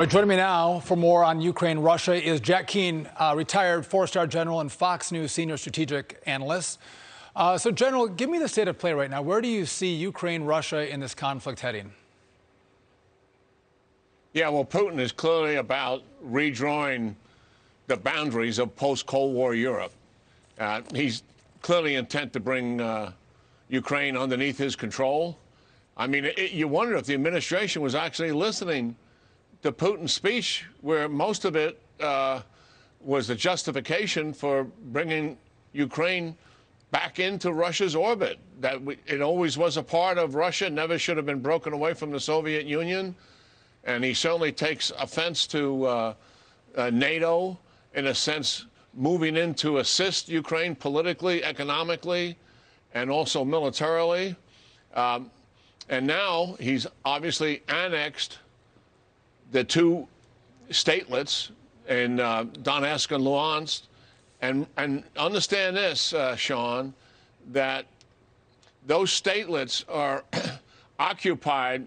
Joining me now for more on Ukraine, Russia is Jack Keane, retired four-star general and Fox News senior strategic analyst. So, General, give me the state of play right now. Where do you see Ukraine, Russia in this conflict heading? Yeah, well, Putin is clearly about redrawing the boundaries of post-Cold War Europe. He's clearly intent to bring Ukraine underneath his control. I mean, you wonder if the administration was actually listening to Putin's speech, where most of it was the justification for bringing Ukraine back into Russia's orbit. That it always was a part of Russia, never should have been broken away from the Soviet Union. And he certainly takes offense to NATO, in a sense, moving in to assist Ukraine politically, economically, and also militarily. And now he's obviously annexed the two statelets in Donetsk and Luhansk. And understand this, Sean, that those statelets are occupied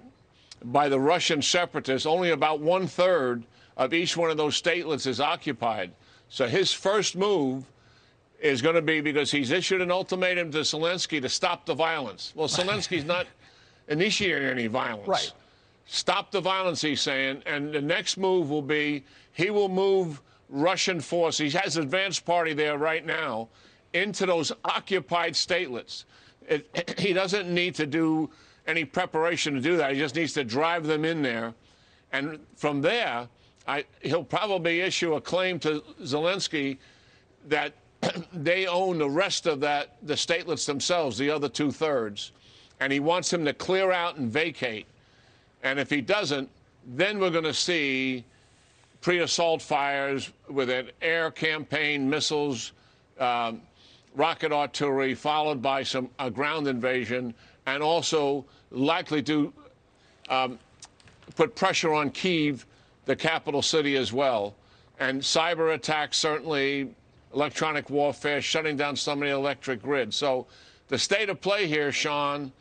by the Russian separatists. Only about 1/3 of each one of those statelets is occupied. So his first move is going to be, because he's issued an ultimatum to Zelensky to stop the violence. Well, Zelensky's not initiating any violence. Right. Stop the violence, he's saying, and the next move will be he will move Russian forces. He has an advanced party there right now into those occupied statelets. He doesn't need to do any preparation to do that. He just needs to drive them in there. And from there, he'll probably issue a claim to Zelensky that they own the rest of the statelets themselves, the other 2/3. And he wants him to clear out and vacate. And if he doesn't, then we're going to see pre-assault fires with an air campaign, missiles, rocket artillery, followed by a ground invasion, and also likely to put pressure on Kyiv, the capital city, as well. And cyber attacks, certainly, electronic warfare, shutting down some of the electric grid. So the state of play here, Sean,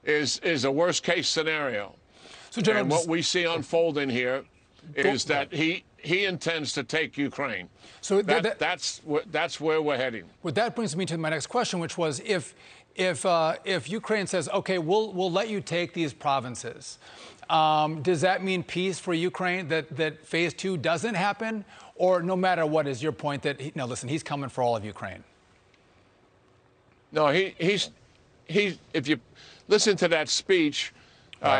is a worst-case scenario. So, General, and what we see unfolding here is that he intends to take Ukraine. So that's where we're heading. Well, that brings me to my next question, which was if Ukraine says, OK, we'll let you take these provinces, does that mean peace for Ukraine, that phase 2 doesn't happen? Or no matter what is your point that, listen, he's coming for all of Ukraine? No, he's if you listen to that speech,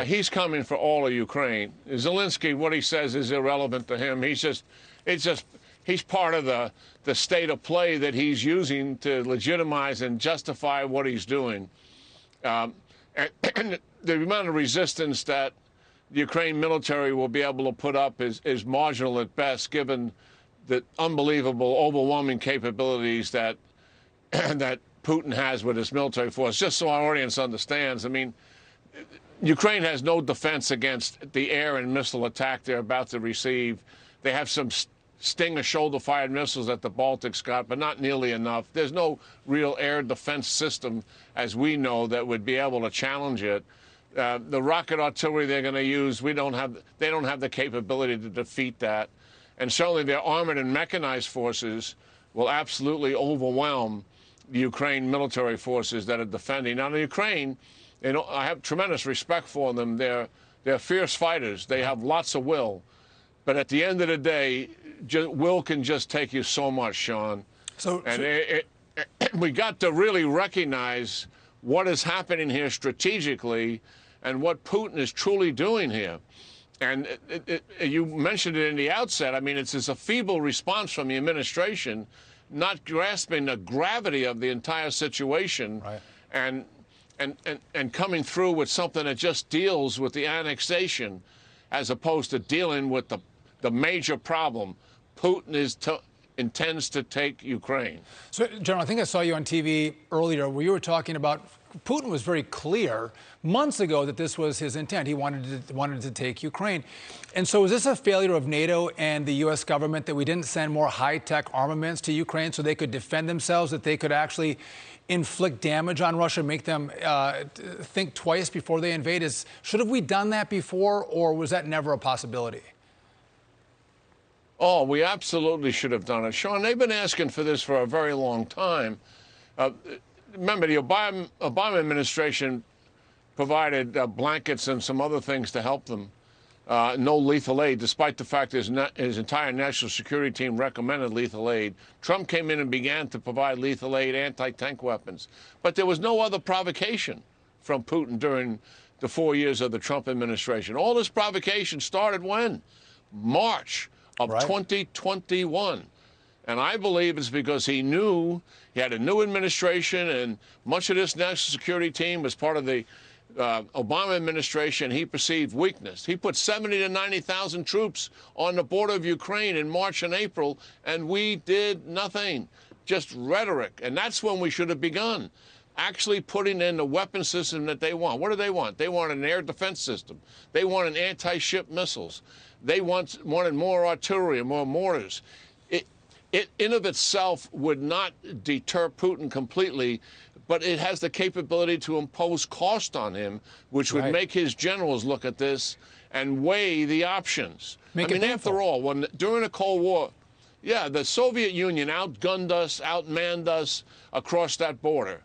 he's coming for all of Ukraine. Zelensky, what he says is irrelevant to him. He's part of the state of play that he's using to legitimize and justify what he's doing. And the amount of resistance that the Ukraine military will be able to put up is marginal at best, given the unbelievable, overwhelming capabilities that that Putin has with his military force. Just so our audience understands, I mean, Ukraine has no defense against the air and missile attack they're about to receive. They have some Stinger shoulder-fired missiles that the Baltics got, but not nearly enough. There's no real air defense system, as we know, that would be able to challenge it. The rocket artillery they're going to use, they don't have the capability to defeat that. And certainly their armored and mechanized forces will absolutely overwhelm the Ukraine military forces that are defending. Now, the Ukraine, I have tremendous respect for them. They're fierce fighters. They have lots of will. But at the end of the day, will can just take you so much, Sean. We got to really recognize what is happening here strategically and what Putin is truly doing here. And you mentioned it in the outset. I mean, it's a feeble response from the administration, not grasping the gravity of the entire situation. Right. And coming through with something that just deals with the annexation as opposed to dealing with the major problem. Putin intends to take Ukraine. So, General, I think I saw you on TV earlier where you were talking about Putin was very clear months ago that this was his intent. He wanted to take Ukraine. And so is this a failure of NATO and the U.S. government that we didn't send more high-tech armaments to Ukraine so they could defend themselves, that they could actually inflict damage on Russia, make them think twice before they invade? Should have we done that before, or was that never a possibility? Oh, we absolutely should have done it. Sean, they've been asking for this for a very long time. Remember, the Obama administration provided blankets and some other things to help them. No lethal aid, despite the fact his entire national security team recommended lethal aid. Trump came in and began to provide lethal aid, anti-tank weapons. But there was no other provocation from Putin during the 4 years of the Trump administration. All this provocation started when? March of 2021. And I believe it's because he knew he had a new administration, and much of this national security team was part of the Obama administration. He perceived weakness. He put 70 to 90,000 troops on the border of Ukraine in March and April, and we did nothing, just rhetoric. And that's when we should have begun actually putting in the weapon system that they want. What do they want? They want an air defense system. They want an anti-ship missiles. They wanted more artillery and more mortars. It in of itself would not deter Putin completely, but it has the capability to impose cost on him, which would make his generals look at this and weigh the options. I mean, after all, during the Cold War, yeah, the Soviet Union outgunned us, outmanned us across that border.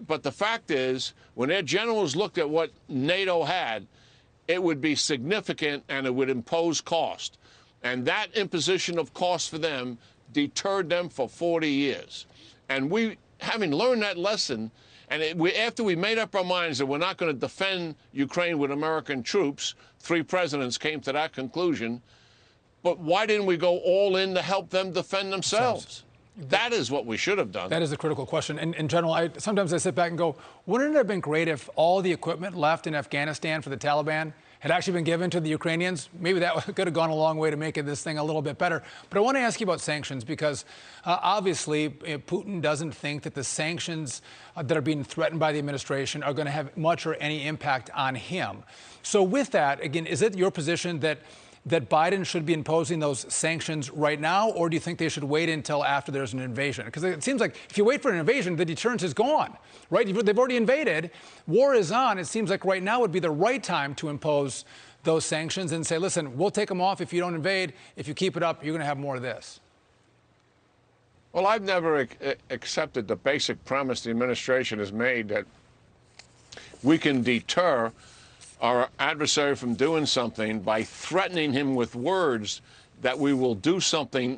But the fact is, when their generals looked at what NATO had, it would be significant and it would impose cost. And that imposition of cost for them deterred them for 40 years. And we, having learned that lesson, and after we made up our minds that we're not going to defend Ukraine with American troops, 3 presidents came to that conclusion, but why didn't we go all in to help them defend themselves? That is what we should have done. That is a critical question. And in general, sometimes I sit back and go, wouldn't it have been great if all the equipment left in Afghanistan for the Taliban had actually been given to the Ukrainians? Maybe that could have gone a long way to making this thing a little bit better. But I want to ask you about sanctions because obviously Putin doesn't think that the sanctions that are being threatened by the administration are going to have much or any impact on him. So with that, again, is it your position that Biden should be imposing those sanctions right now, or do you think they should wait until after there's an invasion? Because it seems like if you wait for an invasion, the deterrence is gone, right? They've already invaded. War is on. It seems like right now would be the right time to impose those sanctions and say, listen, we'll take them off if you don't invade. If you keep it up, you're going to have more of this. Well, I've never accepted the basic premise the administration has made that we can deter our adversary from doing something by threatening him with words that we will do something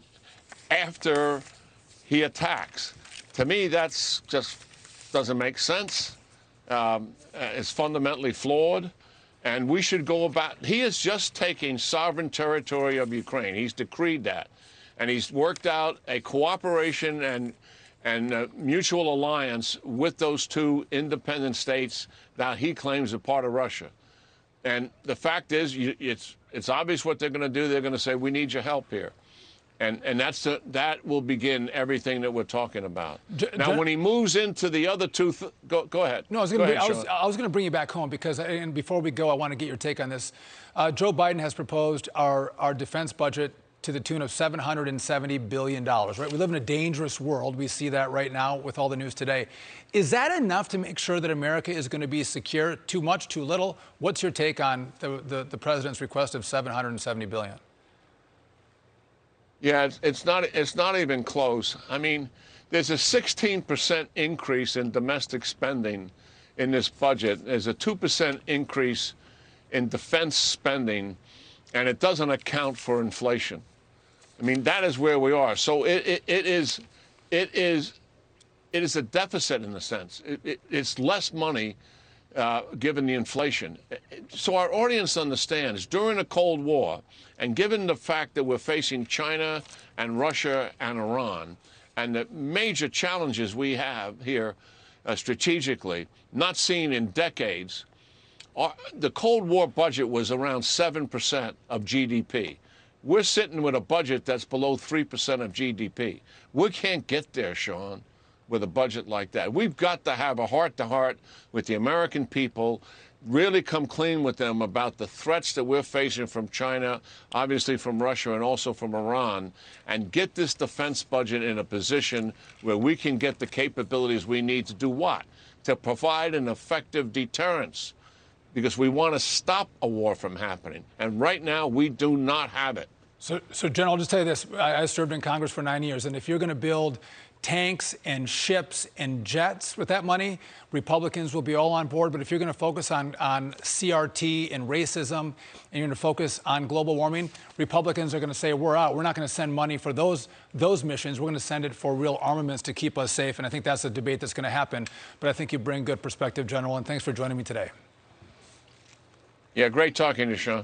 after he attacks. To me, that's just doesn't make sense. It's fundamentally flawed. And we should go about, he is just taking sovereign territory of Ukraine. He's decreed that. And he's worked out a cooperation and mutual alliance with those 2 independent states that he claims are part of Russia. And the fact is, it's obvious what they're going to do. They're going to say, we need your help here. And that will begin everything that we're talking about. Now, when he moves into the other 2, go ahead. No, I was going to bring you back home because, and before we go, I want to get your take on this. Joe Biden has proposed our defense budget to the tune of $770 billion, right? We live in a dangerous world. We see that right now with all the news today. Is that enough to make sure that America is going to be secure? Too much, too little? What's your take on the president's request of $770 billion? Yeah, it's not even close. I mean, there's a 16% increase in domestic spending in this budget. There's a 2% increase in defense spending, and it doesn't account for inflation. I mean, that is where we are. So it is a deficit in a sense. It's less money given the inflation. So our audience understands during the Cold War, and given the fact that we're facing China and Russia and Iran, and the major challenges we have here strategically, not seen in decades, the Cold War budget was around 7% of GDP. We're sitting with a budget that's below 3% of GDP. We can't get there, Sean, with a budget like that. We've got to have a heart-to-heart with the American people, really come clean with them about the threats that we're facing from China, obviously from Russia, and also from Iran, and get this defense budget in a position where we can get the capabilities we need to do what? To provide an effective deterrence, because we want to stop a war from happening. And right now, we do not have it. So General, I'll just tell you this. I served in Congress for 9 years, and if you're going to build tanks and ships and jets with that money, Republicans will be all on board. But if you're going to focus on CRT and racism, and you're going to focus on global warming, Republicans are going to say, we're out. We're not going to send money for those missions. We're going to send it for real armaments to keep us safe. And I think that's a debate that's going to happen. But I think you bring good perspective, General, and thanks for joining me today. Yeah, great talking to you, Sean.